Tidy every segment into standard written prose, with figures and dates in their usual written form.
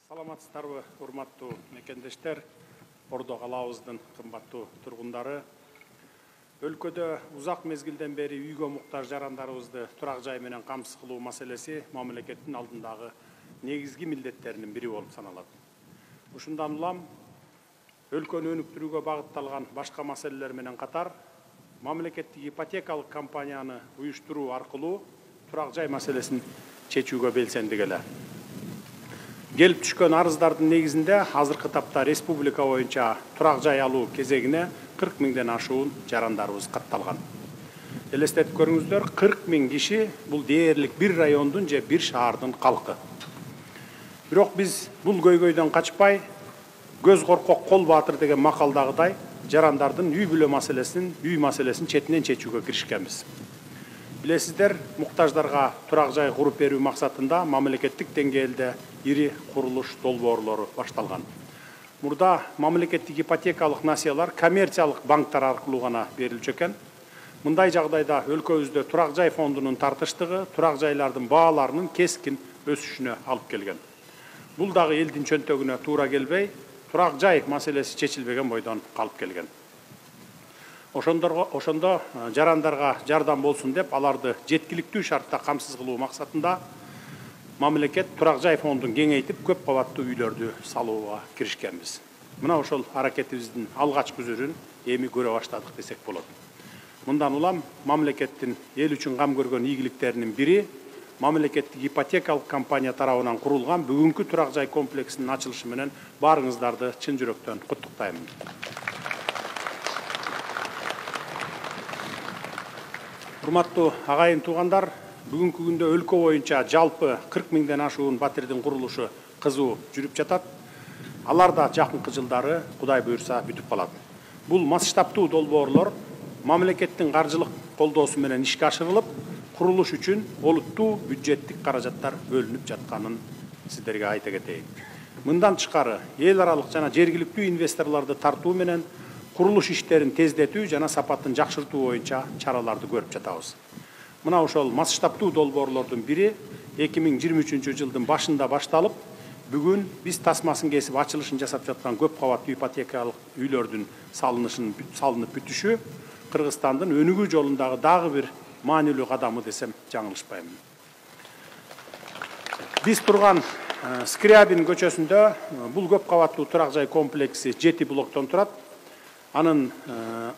Саламатсыздарбы, урматтуу мекендештер, Ордо калабыздын кымбаттуу тургундары. Өлкөдө узак мезгилден бери үйгө муктаж жарандарыбызды турак жай менен камсыз кылуу маселеси мамлекеттин алдындагы негизги милдеттеринин бири болуп саналат. Ушундан улам өлкөнү өнүктүрүүгө багытталган башка маселелер менен катар мамлекеттик ипотекалык компанияны уюштуруу аркылуу турак жай маселесин чечүүгө белсендик эле. Келип түшкөн арыздардын негизинде азыркы тапта республика боюнча турак жай алуу кезегине 40 миңден ашуун жарандарыбыз катталган. Элестетип көрүңүздөр, 40 миң киши бул дээрлик бир райондун же бир шаардын калкы. Бирок биз бул көйгөйдөн качпай, көз коркок кол баатыр деген макалдагыдай жарандардын үй маселесин четинен чечүүгө киришкенбиз. Билесиздер, муктаждарга турак жай куруп берүү максатында мамлекеттик деңгээлде ири курулуш долбоорлору башталган. Мурда мамлекеттик ипотекалык насыялар коммерциялык банктар аркылуу гана берилчү экен. Мындай жагдайда өлкөбүздө турак жай фондунун тартыштыгы турак жайлардын бааларынын кескин өсүшүнө алып келген. Бул дагы элдин чөнтөгүнө туура келбей, турак жай маселеси чечилбеген бойдон калып келген. Ошондо жарандарга жардам болсун деп, аларды жеткиликтүү шартта камсыз кылуу максатында мамлекет турак жай фондун кеңейтип көп кабаттуу үйлөрдү салууга киришкенбиз. Мына ошол аракетибиздин алгачкы үзүрүн эми көрө баштадык десек болот. Мындан улам мамлекеттин эл үчүн кам көргөн ийгиликтеринин бири мамлекеттик ипотекалык компания тарабынан курулган бүгүнкү турак жай комплексинин ачылышы менен баарыңыздарды чын жүрөктөн куттуктайм. Урматтуу агайын туугандар, бүгүнкү күндө өлкө боюнча жалпы 40 миңден ашуун батирдин курулушу кызуу жүрүп жатат. Алар да жакынкы жылдары Кудай буйрса бүтүп калат. Бул масштабтуу долбоорлор мамлекеттин каржылык колдоосу менен ишке ашырылып, курулуш үчүн олуттуу бюджеттик каражаттар бөлүнүп жатканын сиздерге айта кетейин. Мындан тышкары эл аралык жана жергиликтүү инвесторлорду тартуу менен курулуш иштерин тездетүү жана сапатын жакшыртуу боюнча чараларды көрүп жатабыз. Мына ошол масштабтуу долбоорлордун бири 2023 жылдын башында башталып, бүгүн биз тасмасын кесип ачылышын жасап жаткан көп кабаттуу ипотекалык үйлөрдүн салынып бүтүшү Кыргызстандын өнүгүү жолундагы дагы бир маанилүү кадамы десем жаңылышпайм. Биз турган Скрябин көчөсүндө бул көп кабаттуу турак жай комплекси 7 блоктон турат. Анын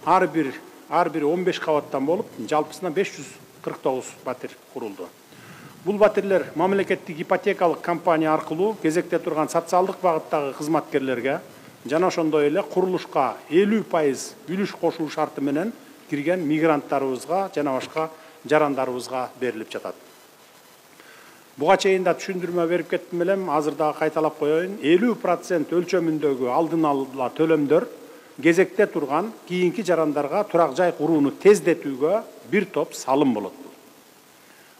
ар бири 15 кабаттан болуп, жалпысына 549 батир курулду. Бул батирлер мамлекеттик ипотекалык компания аркылуу кезекте турган социалдык багыттагы кызматкерлерге жана ошондой эле курулушка 50% үлүш кошуу шарты менен кирген мигранттарыбызга жана башка жарандарыбызга берилип жатат. Буга чейин да түшүндүрмө берип кеттим элем, азыр дагы кайталап коеюн. 50% өлчөмүндөгү алдын ала төлөмдөр кезекте турган кийинки жарандарга турак жай курууну тездетүүгө бир топ салым болот.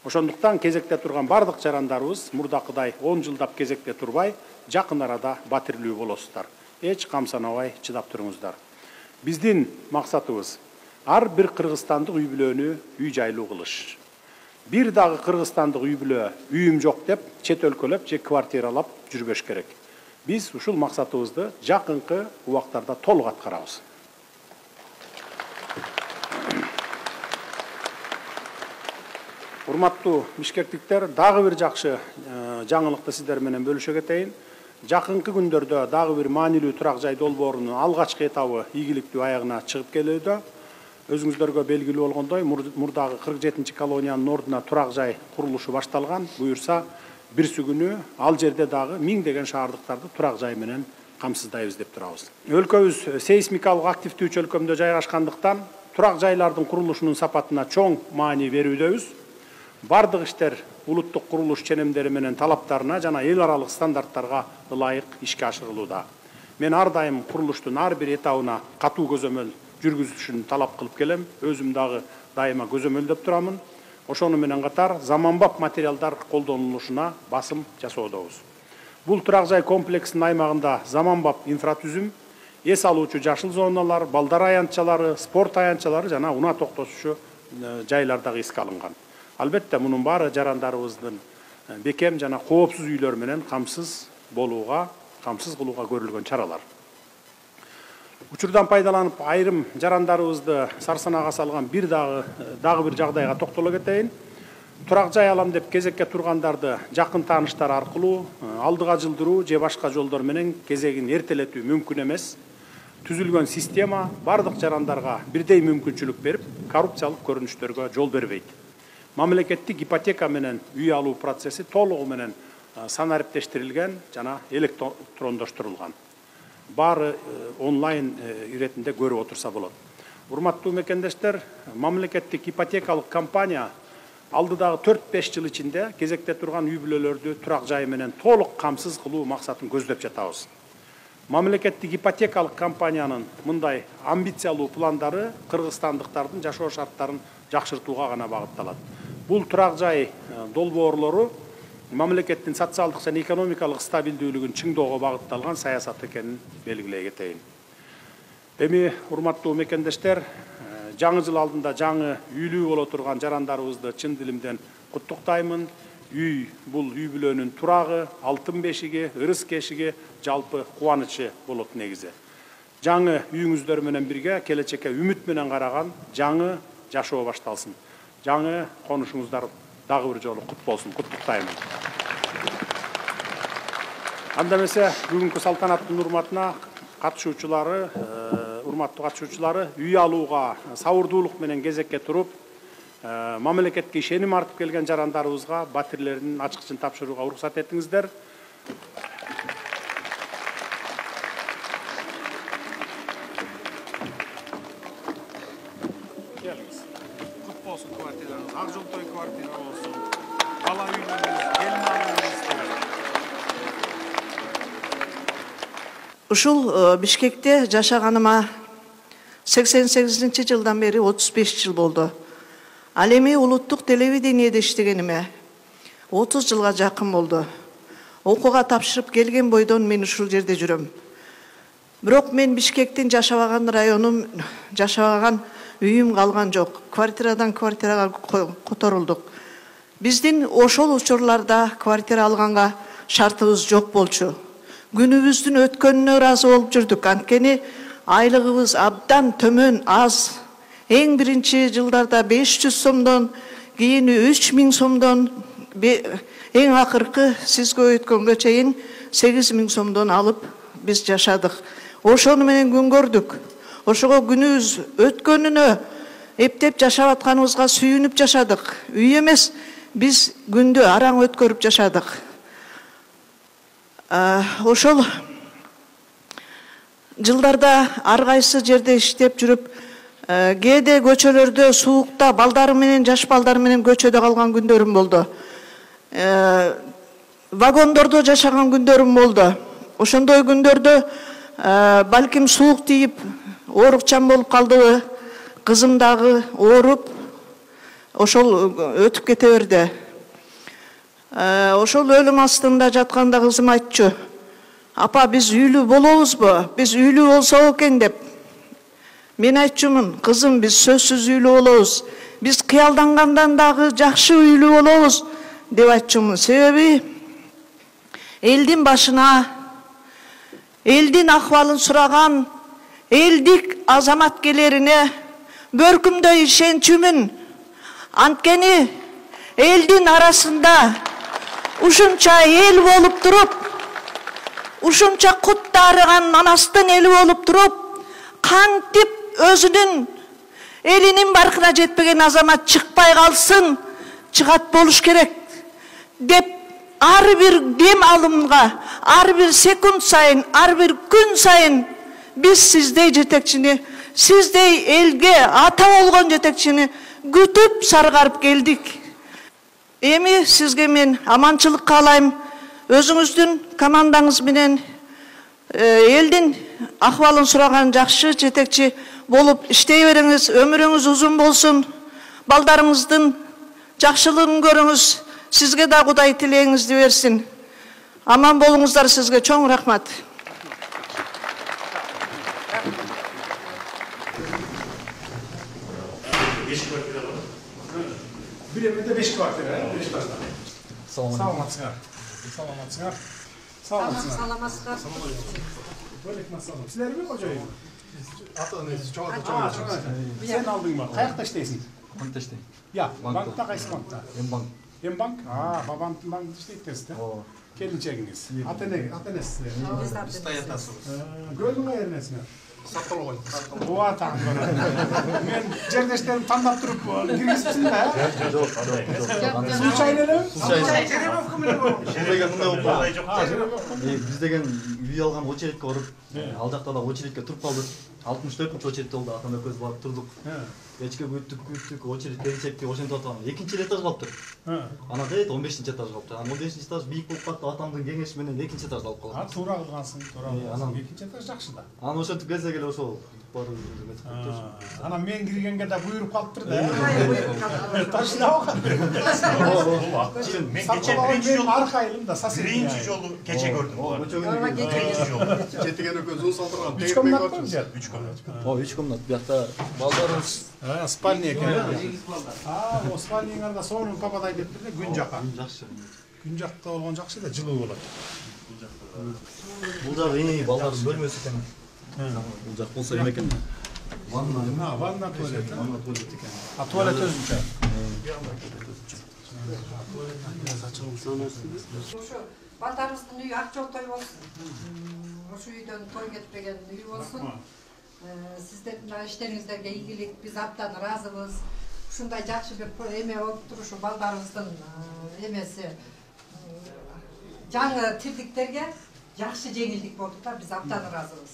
Ошондуктан кезекте турган бардык жарандарыбыз мурдакыдай 10 жылдап кезекте турбай, жакын арада батирлүү болосуздар. Эч камсанабай чыдап туруңуздар. Биздин максатыбыз ар бир кыргызстандык үй бүлөнү үй жайлуу кылыш. Бир дагы кыргызстандык үй бүлө үйүм жок деп чет өлкөлөп же квартиралап жүрбөш керек. Биз ушул максатыбызды жакынкы убактарда толук аткарабыз. Урматтуу бишкектиктер, дагы бир жакшы жаңылыкты сиздер менен бөлүшө кетейин. Жакынкы күндөрдө дагы бир маанилүү турак жай долбоорунун алгачкы этабы ийгиликтүү аягына чыгып келүүдө. Өзүңүздөргө белгилүү болгондой, мурдагы 47 колониянын ордуна турак жай курулушу башталган. Буюрса, бирси күнү ал жерде дагы миңдеген шаардыктарды турак жай менен камсыздайбыз деп турабыз. Өлкөбүз сейсмикалык активдүү чөлкөмдө жайгашкандыктан турак жайлардын курулушунун сапатына чоң маани берүүдөбүз. Бардык иштер улуттук курулуш ченемдери менен талаптарына жана эл аралык стандарттарга ылайык ишке ашырылууда. Мен ар дайым курулуштун ар бир этабына катуу көзөмөл жүргүзүлүшүн талап кылып келем. Өзүм дагы дайыма көзөмөлдөп турамын. Ошону менен катар заманбап материалдар колдонулушуна басым жасоодобуз. Бул турак жай комплексинин аймагында заманбап инфратүзүм, эс алуучу жашыл зоналар, балдар аянтчалары, спорт аянтчалары жана унаа токтотушу жайлар дагы эске алынган. Албетте мунун баары жарандарыбыздын бекем жана коопсуз үйлөр менен камсыз болууга, камсыз кылууга көрүлгөн чаралар. Учурдан пайдаланып айрым жарандарыбызды сарсанага салган дагы бир жагдайга токтоло кетейин. Турак жай алам деп кезекке тургандарды жакын тааныштар аркылуу алдыга жылдыруу же башка жолдор менен кезегин эртелетүү мүмкүн эмес. Түзүлгөн система бардык жарандарга бирдей мүмкүнчүлүк берип, коррупциялык көрүнүштөргө жол бербейт. Мамлекеттик ипотека менен үй алуу процесси толугу менен санариптештирилген жана электрондоштурулган. Баары онлайн иретинде көрүп отурса болот. Урматтуу мекендештер, мамлекеттик ипотекалык компания алдыдагы 4-5 жыл ичинде кезекте турган үй бүлөлөрдү турак жай менен толук камсыз кылуу максатын көздөп жатабыз. Мамлекеттик ипотекалык компаниянын мындай амбициялуу пландары кыргызстандыктардын жашоо шарттарын жакшыртууга гана багытталат. Бул турак жай долбоорлору мамлекеттин социалдык жана экономикалык стабилдүүлүгүн чыңдоого багытталган саясат экенин белгилей кетейин. Эми урматтуу мекендештер, жаңы жыл алдында жаңы үйлүү боло турган жарандарыбызды чын дилимден куттуктаймын. Бул үй бүлөнүн турагы, алтын бешиги, ырыс кешиги, жалпы кубанычы болот негизи. Жаңы үйүңүздөр менен бирге келечекке үмүт менен караган жаңы жашоо башталсын. Жаңы конушуңуздар дагы бир жолу кут болсун, куттуктаймын. Анда эмесе бүгүнкү салтанаттын урматтуу катышуучулары үй алууга сабырдуулук менен кезекке туруп, мамлекетке ишеним артып келген жарандарыбызга батирлеринин ачкычын тапшырууга уруксат этиңиздер. Кут болсун квартираңыз, ак жолтой квартира болсун, бала үйлөрүңүз, келин алууңуз. Ушул Бишкекте жашаганыма 88-жылдан бери 35 жыл болду. Ал эми улуттук телевидениеде иштегениме 30 жылга жакын болду. Окууга тапшырып келген бойдон мен ушул жерде жүрөм. Бирок мен Бишкектин жашабаган районум, жашабаган үйүм калган жок. Квартирадан квартирага которулдук. Биздин ошол учурларда квартира алганга шартыбыз жок болчу. Күнүбүздүн өткөнүнө ыраазы болуп жүрдүк. Анткени айлыгыбыз абдан төмөн, аз. Эң биринчи жылдарда 500 сомдон, кийин 3000 сомдон, эң акыркы сизге өткөнгө чейин 8000 сомдон алып биз жашадык. Ошону менен күн көрдүк. Ошого күнүбүз өткөнүнө эптеп жашап атканыбызга сүйүнүп жашадык. Үй эмес, биз күндү араң өткөрүп жашадык. Ошол жылдарда ар кайсы жерде иштеп жүрүп, кээде көчөлөрдө суукта балдары менен, жаш балдары менен көчөдө калган күндөрүм болду. Вагондордо жашаган күндөрүм болду. Ошондой күндөрдө балким суук тийип, оорукчан болуп калдыбы, кызым дагы ооруп, ошол өтүп кете берди. Ошол өлүм астында жатканда кызым айтчу: "Апа, биз үйлүү болобузбу? Биз үйлүү болсок экен" деп. Мен айтчумун: "Кызым, биз сөзсүз үйлүү болобуз. Биз кыялдангандан дагы жакшы үйлүү болобуз" деп айтчумун. Себеби элдин башына, элдин акыбалын сураган элдик азаматкерлерине бөркүмдөй ишенчүмүн. Анткени элдин арасында ушунча эл болуп туруп, ушунча кут дарыган Манастын эли болуп туруп, кантип өзүнүн элинин баркына жетпеген азамат чыкпай калсын, чыгат болуш керек деп ар бир дем алымга, ар бир секунд сайын, ар бир күн сайын биз сиздей жетекчини, сиздей элге ата болгон жетекчини күтүп саргарып келдик. Эми сизге мен аманчылык каалайм. Өзүңүздүн командаңыз менен элдин акыбалын сураган жакшы жетекчи болуп иштей бериңиз. Өмүрүңүз узун болсун. Балдарыңыздын жакшылыгын көрүңүз. Сизге да Кудай тилегиңизди берсин. Аман болуңуздар, сизге чоң рахмат. Bir evde 5 kvartira, 5 başta. Sağ olun. Salamasızlar. Aleyküm assalam. Sizler mi hocayım? Ata-anası çok Sen aldın mı? Kayakta işteysin? Bankta işte. Ya, bankta kaysı bankta? Bank. Hem bank? Babam bankta işteyip testi. Kelinçeginiz. Ata nesi? Biz dayatasınız. Gördün mü yernesine? Saptoloğun. Oğa tamam. Men cerdeşlerim tanıdap durup girgizipsin de. Su çayları? Biz деген үй алган очередке барып, ал жакта да очередке туруп калдык. 64-нчы очередте болду, атам экөөбүз барып турдук. Кечке күттүк, очередь келинчекти ошентип атам. Экинчи этаж калыптыр. Ана дейт 15-нчи этаж калыптыр. Ана 15-нчи этаж бийик болуп калды, атамдын кеңеши менен экинчи этажды алып калган. Туура кылгансың, туура кылгансың. Экинчи этаж жакшы да. Анан ошентип келсе келе ошол барып Ana men girgenge de buyurup kalıptır da. Taşına o kadar. Men geçen birinci yolu, arkayılım da sasın. birinci yolu gece gördüm. Birinci yolu. Жетіген көзін салдырған. Üç komnat mı güzel? 3 komnat. О, 3 комнат. Биякта балдарыбыз Spalnya ekan. O spalyanın da sonun papaday kettir de gün жака. жакшы. Gün жакта болгон жакшы да жылуу болот. Бул жагы балдардын бөлмөсү экен. Бул жак болсо эме экен. Ванна. Vanna tuvaleti. Ванна туалет экен. Ha tuvalet özünçe. Ошо балдарыбыздын үйү ак жолтой болсун. Ошо үйдөн той кетпеген үй болсун. Сиздердин иштериңиздерге ийгилик, биз абдан ыраазыбыз. Ушундай жакшы бир эме болуп турушу балдарыбыздын эмеси жаңы тирдиктерге жакшы жеңилдик болду да, биз абдан ыраазыбыз.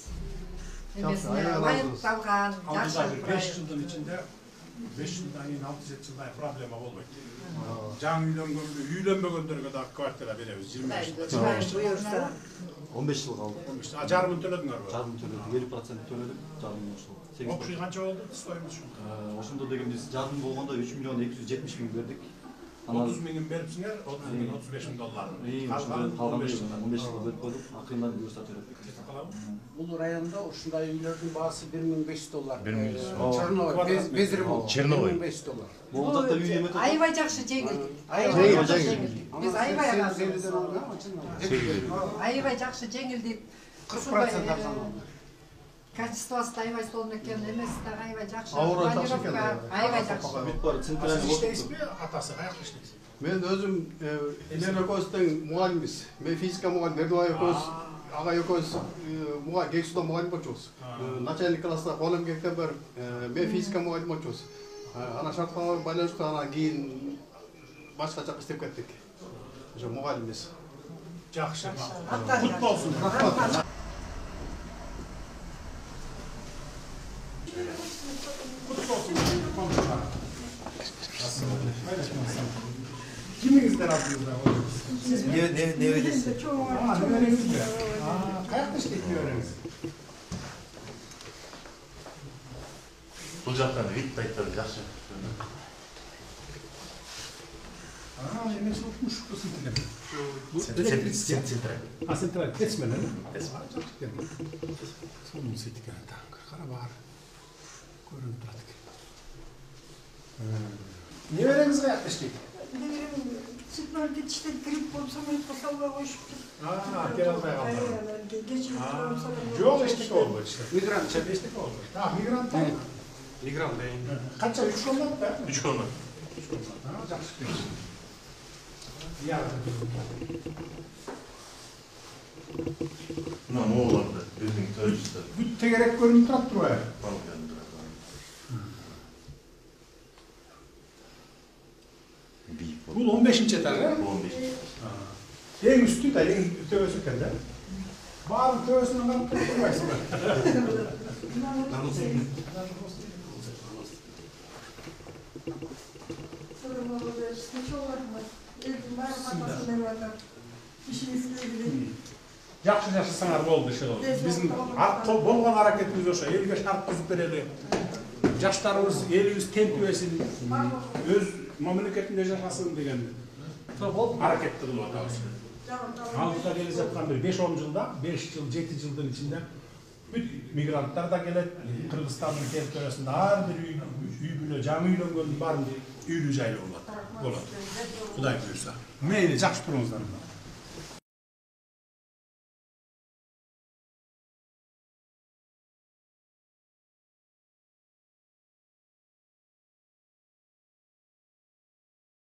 Эмесине ылайыкталган жакшы 5 yılın içinde 5 yıldan keyin 6-7 yılda problema болбойт. Жаңы үйлөнгөндө үйлөнбөгөндөргө да квартира беребиз 25 жыл. буюрса 15 жыл калды. Жарымын төлөдүңөр. Жарым төлөдүк, 50% төлөдүк, жарым ошол. Окшуй канча болду? Стоимость ушунда. Ошондо деген биз жарым болгондо 3 миллион 270 миң бердик. 30 миңин берипсиңер, 30 миң 35 миң доллар. Калган 15 жылга бөлүп койдук, акырынан буюрса төлөдүк. Бұл районда ушундай үйлердің баасы $1500. 1500. Черновой, без ремонт. Черновой. $1500. Бул жакта үй эме аябай жакшы жеңилдик. Биз аябай аябай жакшы жеңилдик. 40% Качествосы да аябай сонун экен, эмеси да аябай жакшы. Ауыр жакшы экен. Аябай жакшы. бүт бар, центральный Siz işteysiz mi? Atası, ayakta işteysiz. Мен өзім Елена экөөбүздүн мугалимбиз. Мен физика мугалим, Бердубай экөөбүз, ага экөөбүз мугалим, Кексуда мугалим болчубуз. Начальник класста колум келген бир мен физика мугалим болчубуз. Ана шарттарга байланыштуу анан кийин башка жакка иштеп кеттик. Ошо мугалимбиз. Жақсы. Құтты болсын. Құтты болсын. Kimingizden adınızda? Siz mi? Ne öylesi? Ne öğreniniz mi? Kayakta işte ne öğreniniz? Бұл жақтан вид тайттары жақсы. Hemen sokmuş bu sintiler. Центральный. Sentral, kesmeden. Kesmeden. Sonun sintiler. Kara bağır. Görün pratik. Ne öğreniniz kayakta işte? Sütler geçişte grip olsa mı pasallığa koşup Gel almaya kaldı. Yok işte oldu işte. Migrant. İşte oldu. Migrant mı? Migrant değil. Kaça? 3 komnat da? 3 komnat. Жақсы. Ya. Мына мооларды біздің тәуелсіздік Bu tegerek görünüp тұрады тұр ай. Bu 15. etaj ya? 15. En üstü de en tövesi kende. Bağırın tövesini alıp durmaysın. Жақсы саңар болды шыл. Біздің болған hareket ошо, елге шарт түзіп берели. Жаштарыбыз, елибиз тентүбесин, өз мамлекетинде жашасын деген hareket кылып атабыз. Алдыда келе жаткан бир 5-10 жылда, 5 жыл, 7 жылдын ичинде бүт мигранттар да келет, Кыргызстандын территориясында ар бир үй бүлө, жаңы үйлөнгөндүн баарын үйлүү жайлуу болот. Кудай буйрса. Мейли жакшы туруңуздар.